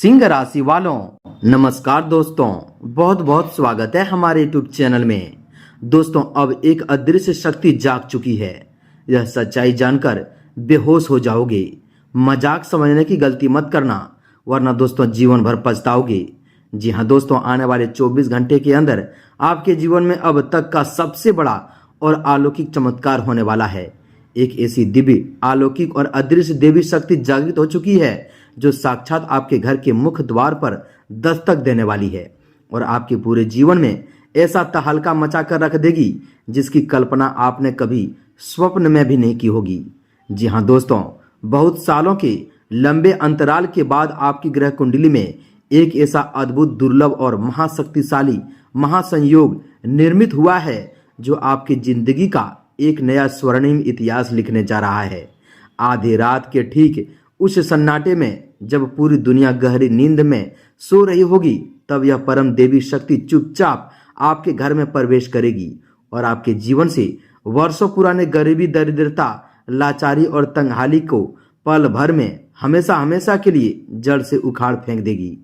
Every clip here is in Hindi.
सिंह राशि वालों, नमस्कार दोस्तों। बहुत बहुत स्वागत है हमारे यूट्यूब चैनल में। दोस्तों, अब एक अदृश्य शक्ति जाग चुकी है। यह सच्चाई जानकर बेहोश हो जाओगे। मजाक समझने की गलती मत करना, वरना दोस्तों जीवन भर पछताओगे। जी हाँ दोस्तों, आने वाले 24 घंटे के अंदर आपके जीवन में अब तक का सबसे बड़ा और अलौकिक चमत्कार होने वाला है। एक ऐसी दिव्य, अलौकिक और अदृश्य देवी शक्ति जागृत हो चुकी है जो साक्षात आपके घर के मुख्य द्वार पर दस्तक देने वाली है और आपके पूरे जीवन में ऐसा तहलका मचा कर रख देगी जिसकी कल्पना आपने कभी स्वप्न में भी नहीं की होगी। जी हाँ दोस्तों, बहुत सालों के लंबे अंतराल के बाद आपकी ग्रह कुंडली में एक ऐसा अद्भुत, दुर्लभ और महाशक्तिशाली महासंयोग निर्मित हुआ है जो आपकी जिंदगी का एक नया स्वर्णिम इतिहास लिखने जा रहा है। आधी रात के ठीक उस सन्नाटे में जब पूरी दुनिया गहरी नींद में सो रही होगी, तब यह परम देवी शक्ति चुपचाप आपके घर में प्रवेश करेगी और आपके जीवन से वर्षों पुराने गरीबी, दरिद्रता, लाचारी और तंगहाली को पल भर में हमेशा हमेशा के लिए जड़ से उखाड़ फेंक देगी।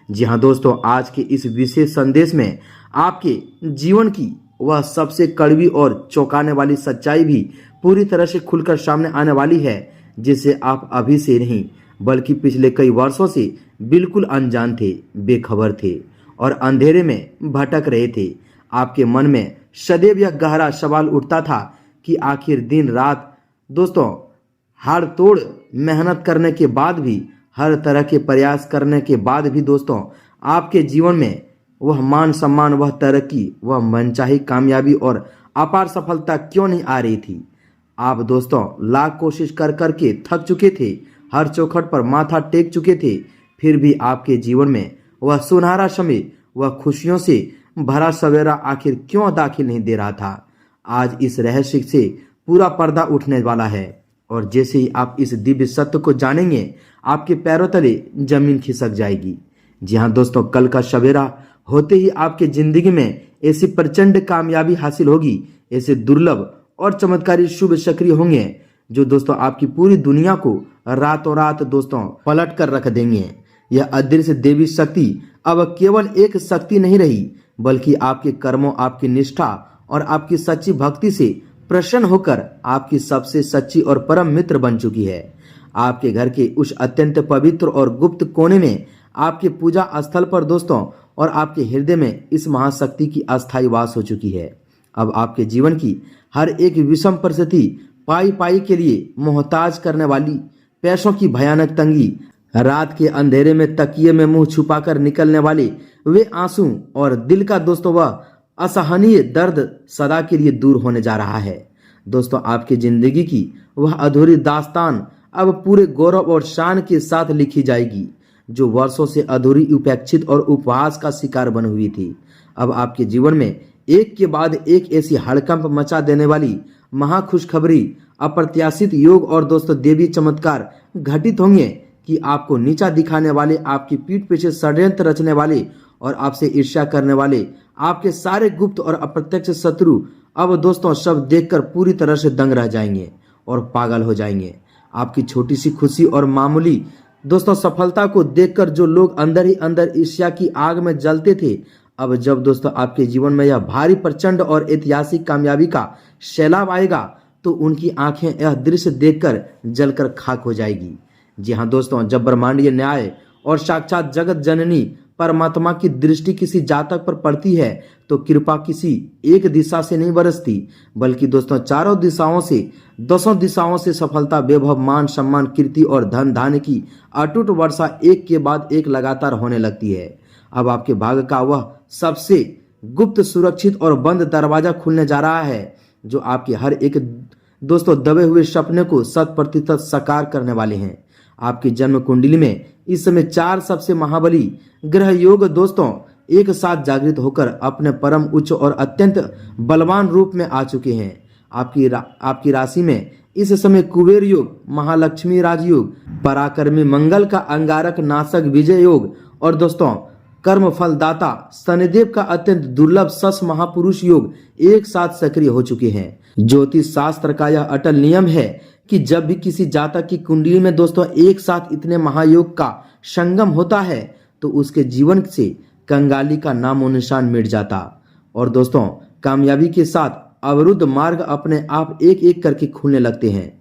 जी हाँ दोस्तों, आज के इस विशेष संदेश में आपके जीवन की वह सबसे कड़वी और चौंकाने वाली सच्चाई भी पूरी तरह से खुलकर सामने आने वाली है, जिसे आप अभी से नहीं बल्कि पिछले कई वर्षों से बिल्कुल अनजान थे, बेखबर थे और अंधेरे में भटक रहे थे। आपके मन में सदैव यह गहरा सवाल उठता था कि आखिर दिन रात दोस्तों हाड़ तोड़ मेहनत करने के बाद भी, हर तरह के प्रयास करने के बाद भी दोस्तों आपके जीवन में वह मान सम्मान, वह तरक्की, वह मनचाही कामयाबी और अपार सफलता क्यों नहीं आ रही थी। आप दोस्तों लाख कोशिश कर करके थक चुके थे, हर चौखट पर माथा टेक चुके थे, फिर भी आपके जीवन में वह सुनहरा समय, वह खुशियों से भरा सवेरा आखिर क्यों दाखिल नहीं दे रहा था। आज इस रहस्य से पूरा पर्दा उठने वाला है और जैसे ही आप इस दिव्य सत्य को जानेंगे, आपके पैरों तले जमीन खिसक जाएगी। जी हाँ दोस्तों, कल का सवेरा होते ही आपके जिंदगी में ऐसी प्रचंड कामयाबी हासिल होगी, ऐसे दुर्लभ और चमत्कारी शुभ सक्रिय होंगे जो दोस्तों आपकी पूरी दुनिया को रातों रात दोस्तों पलट कर रख देंगे। यह अदृश्य देवी शक्ति अब केवल एक शक्ति नहीं रही, बल्कि आपके कर्मों, आपकी निष्ठा और आपकी सच्ची भक्ति से प्रसन्न होकर आपकी सबसे सच्ची और परम मित्र बन चुकी है। आपके घर के उस अत्यंत पवित्र और गुप्त कोने में, आपके पूजा स्थल पर दोस्तों और आपके हृदय में इस महाशक्ति की अस्थायी वास हो चुकी है। अब आपके जीवन की हर एक विषम परिस्थिति, पाई पाई के लिए मोहताज करने वाली, पैसों की भयानक तंगी, रात के अंधेरे में तकिए में मुंह छुपाकर निकलने वाले वे आंसू और दिल का दोस्तों वह असहनीय दर्द सदा के लिए दूर होने जा रहा है। दोस्तों आपकी जिंदगी की वह अधूरी दास्तान अब पूरे गौरव और शान के साथ लिखी जाएगी, जो वर्षों से अधूरी, उपेक्षित और उपहास का शिकार बनी हुई थी। अब आपके जीवन में एक के बाद एक ऐसी हड़कंप मचा देने वाली महाखुशखबरी, अप्रत्याशित योग और दोस्तों देवी चमत्कार घटित होंगे कि आपको नीचा दिखाने वाले, आपकी पीठ पीछे षड्यंत्र रचने वाले और आपसे ईर्ष्या करने वाले, आपके सारे गुप्त और अप्रत्यक्ष शत्रु अब दोस्तों सब देखकर पूरी तरह से दंग रह जाएंगे और पागल हो जाएंगे। आपकी छोटी सी खुशी और मामूली दोस्तों सफलता को देखकर जो लोग अंदर ही अंदर ईर्ष्या की आग में जलते थे, अब जब दोस्तों आपके जीवन में यह भारी, प्रचंड और ऐतिहासिक कामयाबी का सैलाब आएगा, तो उनकी आंखें यह दृश्य देखकर जलकर खाक हो जाएगी। जी हाँ दोस्तों, जब ब्रह्मांडीय न्याय और साक्षात जगत जननी परमात्मा की दृष्टि किसी जातक पर पड़ती है, तो कृपा किसी एक दिशा से नहीं बरसती, बल्कि दोस्तों चारों दिशाओं से, 10 दिशाओं से सफलता, वैभव, मान सम्मान, कीर्ति और धन धान्य की अटूट वर्षा एक के बाद एक लगातार होने लगती है। अब आपके भाग्य का वह सबसे गुप्त, सुरक्षित और बंद दरवाजा खुलने जा रहा है, जो आपके हर एक दोस्तों दबे हुए सपने को 100% साकार करने वाले हैं। आपकी जन्म कुंडली में इस समय 4 सबसे महाबली ग्रह योग दोस्तों एक साथ जागृत होकर अपने परम उच्च और अत्यंत बलवान रूप में आ चुके हैं। आपकी राशि में इस समय कुबेर योग, महालक्ष्मी राजयोग, पराक्रमी मंगल का अंगारक नाशक विजय योग और दोस्तों कर्म फलदाता शनिदेव का अत्यंत दुर्लभ सस महापुरुष योग एक साथ सक्रिय हो चुके हैं। ज्योतिष शास्त्र का यह अटल नियम है कि जब भी किसी जातक की कुंडली में दोस्तों एक साथ इतने महायोग का संगम होता है तो उसके जीवन से कंगाली का नामो निशान मिट जाता और दोस्तों कामयाबी के साथ अवरुद्ध मार्ग अपने आप एक एक करके खुलने लगते हैं।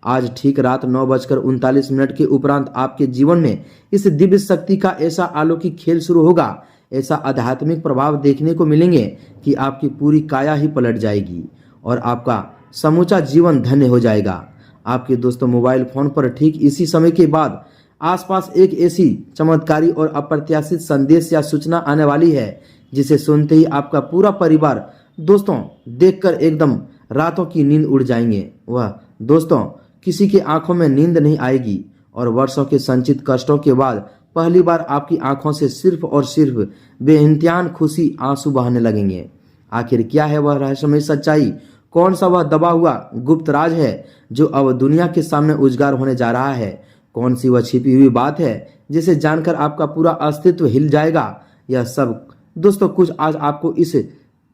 आज ठीक रात 9:39 के उपरांत आपके जीवन में इस दिव्य शक्ति का ऐसा अलौकिक खेल शुरू होगा, ऐसा आध्यात्मिक प्रभाव देखने को मिलेंगे कि आपकी पूरी काया ही पलट जाएगी और आपका समूचा जीवन धन्य हो जाएगा। आपके दोस्तों मोबाइल फोन पर ठीक इसी समय के बाद आसपास एक ऐसी चमत्कारी और अप्रत्याशित संदेश या सूचना आने वाली है जिसे सुनते ही आपका पूरा परिवार दोस्तों देखकर एकदम रातों की नींद उड़ जाएंगे। वह दोस्तों किसी की आंखों में नींद नहीं आएगी और वर्षों के संचित कष्टों के बाद पहली बार आपकी आंखों से सिर्फ और सिर्फ बेइंतहा खुशी आंसू बहने लगेंगे। आखिर क्या है वह रहस्यमय सच्चाई? कौन सा वह दबा हुआ गुप्त राज है जो अब दुनिया के सामने उजागर होने जा रहा है? कौन सी वह छिपी हुई बात है जिसे जानकर आपका पूरा अस्तित्व हिल जाएगा? यह सब दोस्तों कुछ आज आपको इस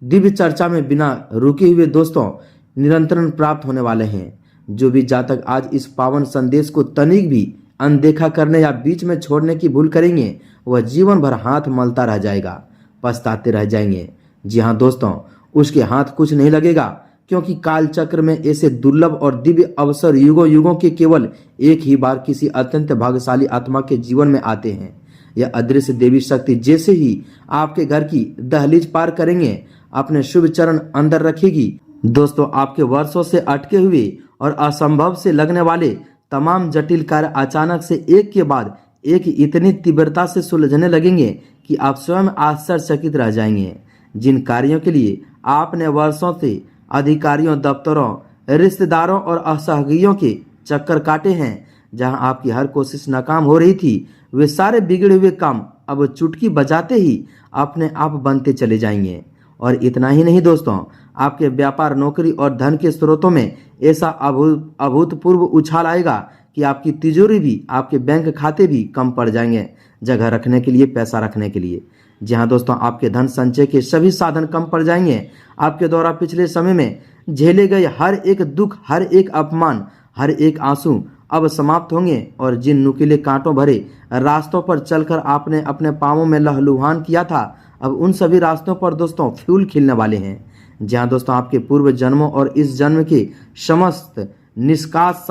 दिव्य चर्चा में बिना रुके हुए दोस्तों निरंतर प्राप्त होने वाले हैं। जो भी जातक आज इस पावन संदेश को तनिक भी अनदेखा करने या बीच में छोड़ने की भूल करेंगे वह जीवन भर हाथ मलता रह जाएगा, पछताते रह जाएंगे। जी हाँ दोस्तों, उसके हाथ कुछ नहीं लगेगा क्योंकि काल चक्र में ऐसे दुर्लभ और दिव्य अवसर युगों युगों के केवल एक ही बार किसी अत्यंत भाग्यशाली आत्मा के जीवन में आते हैं। यह अदृश्य देवी शक्ति जैसे ही आपके घर की दहलीज पार करेंगे अपने शुभ चरण अंदर रखेगी दोस्तों आपके वर्षों से अटके हुए और असंभव से लगने वाले तमाम जटिल कार्य अचानक से एक के बाद एक इतनी तीव्रता से सुलझने लगेंगे कि आप स्वयं आश्चर्यचकित रह जाएंगे। जिन कार्यों के लिए आपने वर्षों से अधिकारियों, दफ्तरों, रिश्तेदारों और असहयोगियों के चक्कर काटे हैं, जहां आपकी हर कोशिश नाकाम हो रही थी, वे सारे बिगड़े हुए काम अब चुटकी बजाते ही अपने आप बनते चले जाएंगे। और इतना ही नहीं दोस्तों, आपके व्यापार, नौकरी और धन के स्रोतों में ऐसा अभूतपूर्व उछाल आएगा कि आपकी तिजोरी भी, आपके बैंक खाते भी कम पड़ जाएंगे जगह रखने के लिए, पैसा रखने के लिए। जी हाँ दोस्तों, आपके धन संचय के सभी साधन कम पड़ जाएंगे। आपके द्वारा पिछले समय में झेले गए हर एक दुख, हर एक अपमान, हर एक आंसू अब समाप्त होंगे और जिन नुकीले कांटों भरे रास्तों पर चलकर आपने अपने पांवों में लहलुहान किया था, अब उन सभी रास्तों पर दोस्तों फूल खिलने वाले हैं। जहां दोस्तों आपके पूर्व जन्मों और इस जन्म के समस्त निष्कास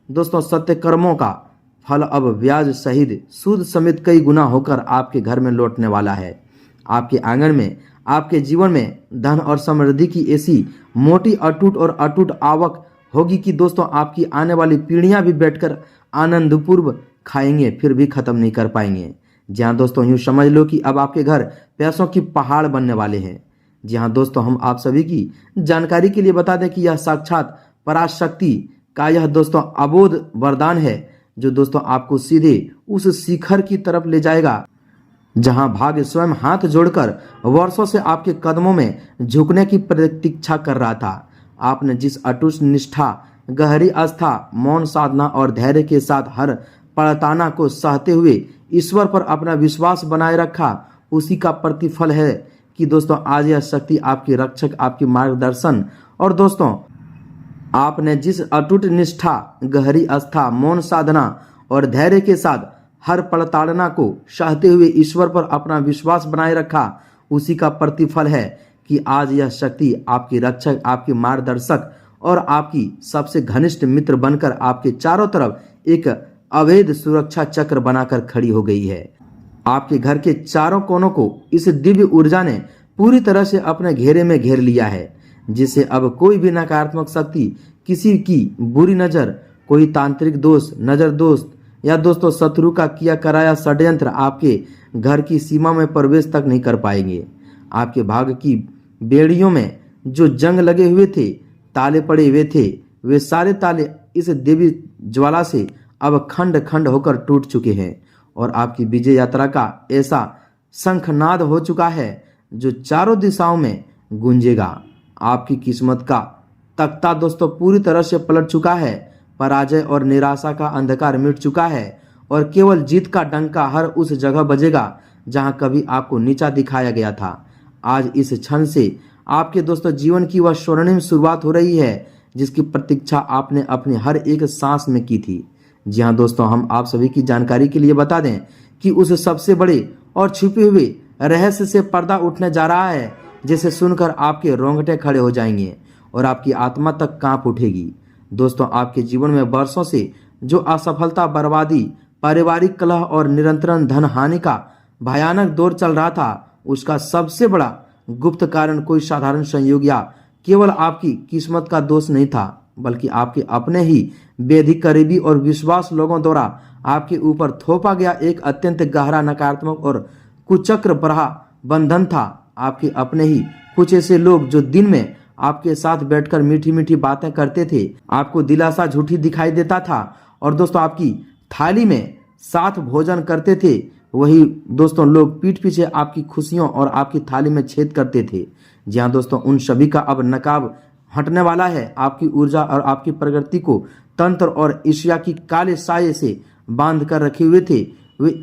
दोस्तों सत्य कर्मों का फल अब ब्याज सहित सूद समेत कई गुना होकर आपके घर में लौटने वाला है। आपके आंगन में, आपके जीवन में धन और समृद्धि की ऐसी मोटी, अटूट और अटूट आवक होगी कि दोस्तों आपकी आने वाली पीढ़ियां भी बैठकर आनंदपूर्व खाएंगे फिर भी खत्म नहीं कर पाएंगे। जहां दोस्तों यूं समझ लो कि अब आपके घर पैसों की पहाड़ बनने वाले हैं। जी हाँ दोस्तों, हम आप सभी की जानकारी के लिए बता दें कि यह साक्षात पराशक्ति का यह दोस्तों अबोध वरदान है जो दोस्तों आपको सीधे उस शिखर की तरफ ले जाएगा जहां भाग्य स्वयं हाथ जोड़कर वर्षों से आपके कदमों में झुकने की प्रतीक्षा कर रहा था। आपने जिस अटूट निष्ठा, गहरी आस्था, मौन साधना और धैर्य के साथ हर पड़ताना को सहते हुए ईश्वर पर अपना विश्वास बनाए रखा, उसी का प्रतिफल है कि दोस्तों आज यह शक्ति आपकी रक्षक, आपकी मार्गदर्शन और दोस्तों आपने जिस अटूट निष्ठा, गहरी आस्था, मौन साधना और धैर्य के साथ हर पड़ताड़ना को सहते हुए ईश्वर पर अपना विश्वास बनाए रखा, उसी का प्रतिफल है कि आज यह शक्ति आपकी रक्षक, आपकी मार्गदर्शक और आपकी सबसे घनिष्ठ मित्र बनकर आपके चारों तरफ एक अवैध सुरक्षा चक्र बनाकर खड़ी हो गई है। आपके घर के चारों कोनों को इस दिव्य ऊर्जा ने पूरी तरह से अपने घेरे में घेर लिया है, जिससे अब कोई भी नकारात्मक शक्ति, किसी की बुरी नजर, कोई तांत्रिक दोष, नजर दोस्त या दोस्तों शत्रु का किया कराया षड्यंत्र आपके घर की सीमा में प्रवेश तक नहीं कर पाएंगे। आपके भाग्य की बेड़ियों में जो जंग लगे हुए थे, ताले पड़े हुए थे, वे सारे ताले इस देवी ज्वाला से अब खंड खंड होकर टूट चुके हैं और आपकी विजय यात्रा का ऐसा शंखनाद हो चुका है जो चारों दिशाओं में गूंजेगा। आपकी किस्मत का तख्ता दोस्तों पूरी तरह से पलट चुका है। पराजय और निराशा का अंधकार मिट चुका है और केवल जीत का डंका हर उस जगह बजेगा जहां कभी आपको नीचा दिखाया गया था। आज इस क्षण से आपके दोस्तों जीवन की वह स्वर्णिम शुरुआत हो रही है जिसकी प्रतीक्षा आपने अपनी हर एक सांस में की थी। जी हाँ दोस्तों, हम आप सभी की जानकारी के लिए बता दें कि उस सबसे बड़े और छुपे हुए रहस्य से पर्दा उठने जा रहा है, जिसे सुनकर आपके रोंगटे खड़े हो जाएंगे और आपकी आत्मा तक कांप उठेगी। दोस्तों, आपके जीवन में वर्षों से जो असफलता, बर्बादी, पारिवारिक कलह और निरंतर धन हानि का भयानक दौर चल रहा था, उसका सबसे बड़ा गुप्त कारण कोई साधारण संयोग या केवल आपकी किस्मत का दोष नहीं था, बल्कि आपके अपने ही बेहद करीबी और विश्वास लोगों द्वारा आपके ऊपर थोपा गया एक अत्यंत गहरा, नकारात्मक और कुचक्र भरा बंधन था। आपके अपने ही कुछ ऐसे लोग जो दिन में आपके साथ बैठकर मीठी मीठी बातें करते थे, आपको दिलासा झूठी दिखाई देता था और दोस्तों आपकी थाली में साथ भोजन करते थे, वही दोस्तों लोग पीठ पीछे आपकी खुशियों और आपकी थाली में छेद करते थे। जी हाँ दोस्तों, उन सभी का अब नकाब हटने वाला है। आपकी ऊर्जा और आपकी प्रगति को तंत्र और ईर्ष्या की काले साये से बांध कर रखे हुए थे। वे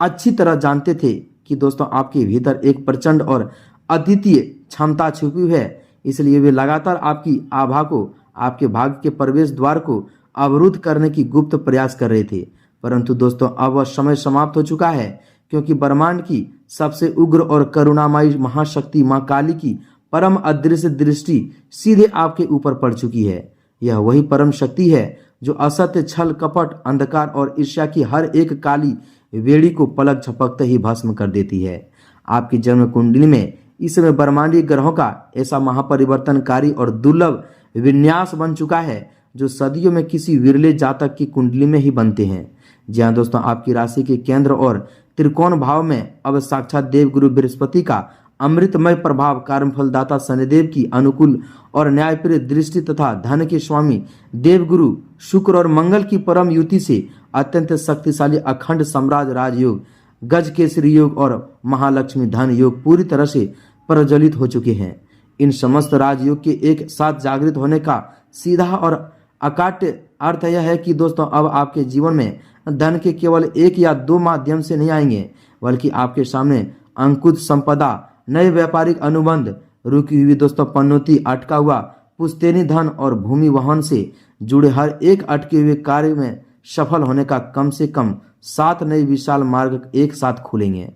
अच्छी तरह जानते थे कि दोस्तों आपके भीतर एक प्रचंड और अद्वितीय क्षमता छुपी हुई है, इसलिए वे लगातार आपकी आभा को, आपके भाग्य के प्रवेश द्वार को अवरुद्ध करने की गुप्त प्रयास कर रहे थे। परंतु दोस्तों अब वह समय समाप्त हो चुका है, क्योंकि ब्रह्मांड की सबसे उग्र और करुणामयी महाशक्ति मां काली की परम अदृश्य दृष्टि सीधे आपके ऊपर पड़ चुकी है। यह वही परम शक्ति है जो असत्य, छल, कपट, अंधकार और ईर्ष्या की हर एक काली वेड़ी को पलक झपकते ही भस्म कर देती है। आपकी जन्म कुंडली में इस समय ब्रह्मांडीय ग्रहों का ऐसा महापरिवर्तनकारी और दुर्लभ विन्यास बन चुका है, जो सदियों में किसी विरले जातक की कुंडली में ही बनते हैं। जी हाँ दोस्तों, आपकी राशि के केंद्र और त्रिकोण भाव में अब साक्षात देवगुरु बृहस्पति का अमृतमय प्रभाव, कर्मफलदाता शनिदेव की अनुकूल और न्यायप्रिय दृष्टि तथा धन के स्वामी देवगुरु शुक्र और मंगल की परम युति से अत्यंत शक्तिशाली अखंड सम्राट राजयोग, गज केसरी योग और महालक्ष्मी धन योग पूरी तरह से प्रज्वलित हो चुके हैं। इन समस्त राजयोग के एक साथ जागृत होने का सीधा और अकाट्य अर्थ यह है कि दोस्तों अब आपके जीवन में धन के केवल एक या दो माध्यम से नहीं आएंगे, बल्कि आपके सामने अंकुश संपदा, नए व्यापारिक अनुबंध, रुकी हुई दोस्तों पन्नौती, अटका हुआ पुश्तैनी धन और भूमि वहन से जुड़े हर एक अटके हुए कार्य में सफल होने का कम से कम 7 नए विशाल मार्ग एक साथ खुलेंगे।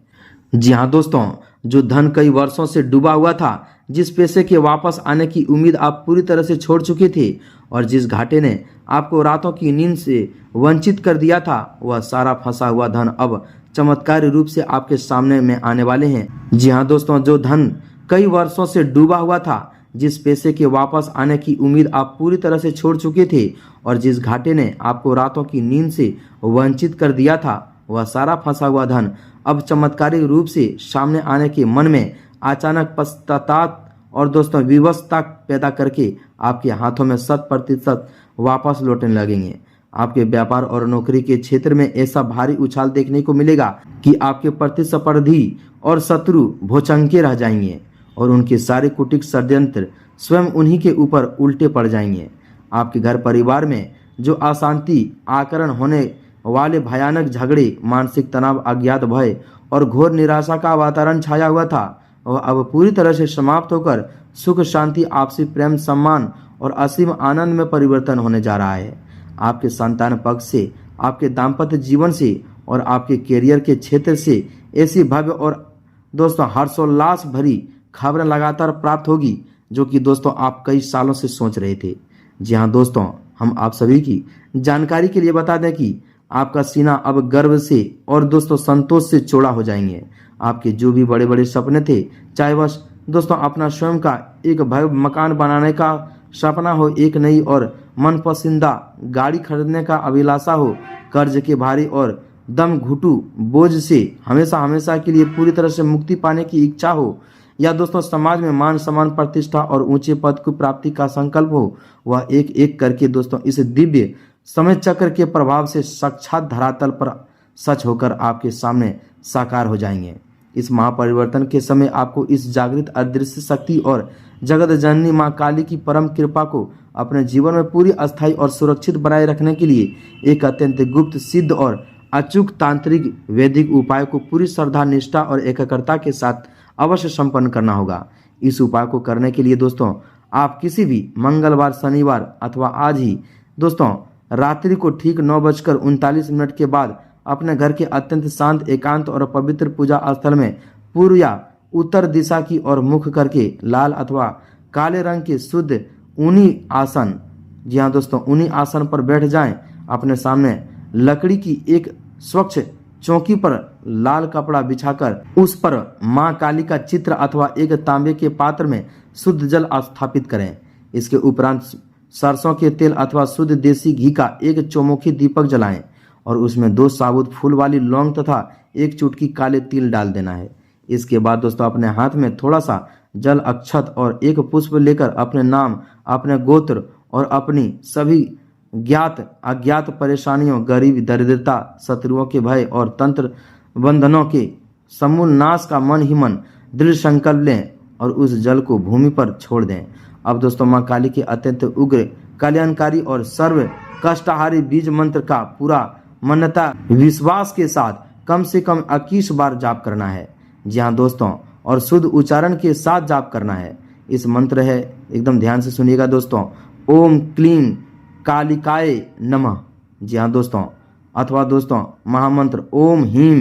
जी हाँ दोस्तों, जो धन कई वर्षों से डूबा हुआ था, जिस पैसे के वापस आने की उम्मीद आप पूरी तरह से छोड़ चुके थे और जिस घाटे ने आपको रातों की नींद से वंचित कर दिया था, वह सारा फंसा हुआ धन अब चमत्कारी रूप से आपके सामने में आने वाले हैं। जी हाँ दोस्तों, जो धन कई वर्षों से डूबा हुआ था, जिस पैसे के वापस आने की उम्मीद आप पूरी तरह से छोड़ चुके थे और जिस घाटे ने आपको रातों की नींद से वंचित कर दिया था, वह सारा फंसा हुआ धन अब चमत्कारी रूप से सामने आने के मन में अचानक पश्चाताप और दोस्तों विवशता पैदा करके आपके हाथों में 100% वापस लौटने लगेंगे। आपके व्यापार और नौकरी के क्षेत्र में ऐसा भारी उछाल देखने को मिलेगा कि आपके प्रतिस्पर्धी और शत्रु भौचंके रह जाएंगे और उनके सारे कुटिल षड्यंत्र स्वयं उन्हीं के ऊपर उल्टे पड़ जाएंगे। आपके घर परिवार में जो अशांति, आकरण होने वाले भयानक झगड़े, मानसिक तनाव, अज्ञात भय और घोर निराशा का वातावरण छाया हुआ था, वह अब पूरी तरह से समाप्त होकर सुख, शांति, आपसी प्रेम, सम्मान और असीम आनंद में परिवर्तन होने जा रहा है। आपके संतान पक्ष से, आपके दाम्पत्य जीवन से और आपके कैरियर के क्षेत्र से ऐसी भव्य और दोस्तों हर्षोल्लास भरी खबरें लगातार प्राप्त होगी, जो कि दोस्तों आप कई सालों से सोच रहे थे। जी हाँ दोस्तों, हम आप सभी की जानकारी के लिए बता दें कि आपका सीना अब गर्व से और दोस्तों संतोष से चौड़ा हो जाएंगे। आपके जो भी बड़े बड़े सपने थे, चाहे वह दोस्तों अपना स्वयं का एक भव्य मकान बनाने का सपना हो, एक नई और मनपसंदा गाड़ी खरीदने का अभिलाषा हो, कर्ज के भारी और दम घुटू बोझ से हमेशा हमेशा के लिए पूरी तरह से मुक्ति पाने की इच्छा हो, या दोस्तों समाज में मान सम्मान, प्रतिष्ठा और ऊंचे पद की प्राप्ति का संकल्प हो, वह एक एक करके दोस्तों इस दिव्य समय चक्र के प्रभाव से साक्षात धरातल पर सच होकर आपके सामने साकार हो जाएंगे। इस महापरिवर्तन के समय आपको इस जागृत अदृश्य शक्ति और जगत जननी मां काली की परम कृपा को अपने जीवन में पूरी अस्थायी और सुरक्षित बनाए रखने के लिए एक अत्यंत गुप्त, सिद्ध और अचूक तांत्रिक वैदिक उपाय को पूरी श्रद्धा, निष्ठा और एकाग्रता के साथ अवश्य संपन्न करना होगा। इस उपाय को करने के लिए दोस्तों आप किसी भी मंगलवार, शनिवार अथवा आज ही दोस्तों रात्रि को ठीक 9:39 के बाद अपने घर के अत्यंत शांत, एकांत और पवित्र पूजा स्थल में पूर्व या उत्तर दिशा की ओर मुख करके लाल अथवा काले रंग के शुद्ध ऊनी आसन, जी हाँ दोस्तों, ऊनी आसन पर बैठ जाएं। अपने सामने लकड़ी की एक स्वच्छ चौकी पर लाल कपड़ा बिछाकर उस पर मां काली का चित्र अथवा एक तांबे के पात्र में शुद्ध जल स्थापित करें। इसके उपरांत सरसों के तेल अथवा शुद्ध देसी घी का एक चौमुखी दीपक जलाएं और उसमें 2 साबुत फूल वाली लौंग तथा 1 चुटकी काले तिल डाल देना है। इसके बाद दोस्तों अपने हाथ में थोड़ा सा जल, अक्षत और 1 पुष्प लेकर अपने नाम, अपने गोत्र और अपनी सभी ज्ञात अज्ञात परेशानियों, गरीब, दरिद्रता, शत्रुओं के भय और तंत्र बंधनों के समूल नाश का मन ही मन दृढ़ संकल्प लें और उस जल को भूमि पर छोड़ दें। अब दोस्तों मां काली के अत्यंत उग्र, कल्याणकारी और सर्व कष्टहारी बीज मंत्र का पूरा मान्यता विश्वास के साथ कम से कम 21 बार जाप करना है। जी हाँ दोस्तों, और शुद्ध उच्चारण के साथ जाप करना है। इस मंत्र है, एकदम ध्यान से सुनिएगा दोस्तों, ओम क्लीं कालिकाय नमः। जी हाँ दोस्तों, अथवा दोस्तों महामंत्र ओम ह्रीं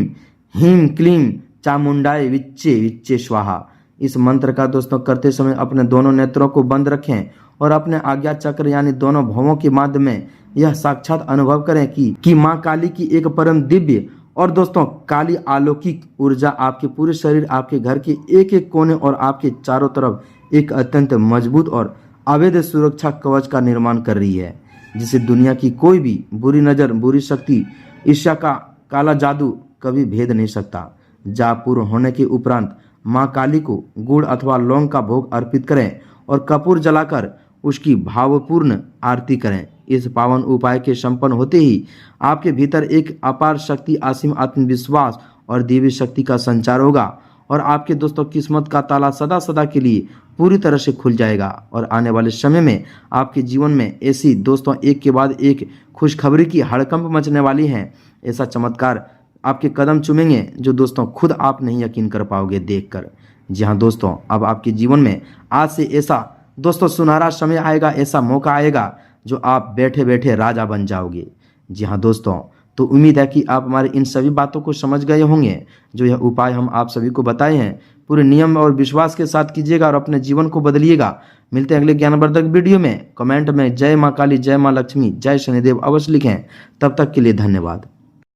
ह्रीं क्लीं चामुंडाय विच्चे विच्चे स्वाहा। इस मंत्र का दोस्तों करते समय अपने दोनों नेत्रों को बंद रखें और अपने आज्ञा चक्र यानी दोनों भवों के माध्यम में यह साक्षात अनुभव करें कि मां काली की एक परम दिव्य और दोस्तों काली अलौकिक ऊर्जा आपके पूरे शरीर, आपके घर के एक एक कोने और आपके चारों तरफ एक अत्यंत मजबूत और अवैध सुरक्षा कवच का निर्माण कर रही है, जिसे दुनिया की कोई भी बुरी नजर, बुरी शक्ति, ईर्ष्या का काला जादू कभी भेद नहीं सकता। जाप पूर्ण होने के उपरांत मां काली को गुड़ अथवा लौंग का भोग अर्पित करें और कपूर जलाकर उसकी भावपूर्ण आरती करें। इस पावन उपाय के संपन्न होते ही आपके भीतर एक अपार शक्ति, असीम आत्मविश्वास और देवी शक्ति का संचार होगा और आपके दोस्तों किस्मत का ताला सदा सदा के लिए पूरी तरह से खुल जाएगा और आने वाले समय में आपके जीवन में ऐसी दोस्तों एक के बाद एक खुशखबरी की हड़कंप मचने वाली है। ऐसा चमत्कार आपके कदम चूमेंगे जो दोस्तों खुद आप नहीं यकीन कर पाओगे देखकर। जी हाँ दोस्तों, अब आपके जीवन में आज से ऐसा दोस्तों सुनहरा समय आएगा, ऐसा मौका आएगा जो आप बैठे बैठे राजा बन जाओगे। जी हाँ दोस्तों, तो उम्मीद है कि आप हमारी इन सभी बातों को समझ गए होंगे। जो यह उपाय हम आप सभी को बताए हैं पूरे नियम और विश्वास के साथ कीजिएगा और अपने जीवन को बदलिएगा। मिलते हैं अगले ज्ञानवर्धक वीडियो में। कमेंट में जय माँ काली, जय माँ लक्ष्मी, जय शनिदेव अवश्य लिखें। तब तक के लिए धन्यवाद।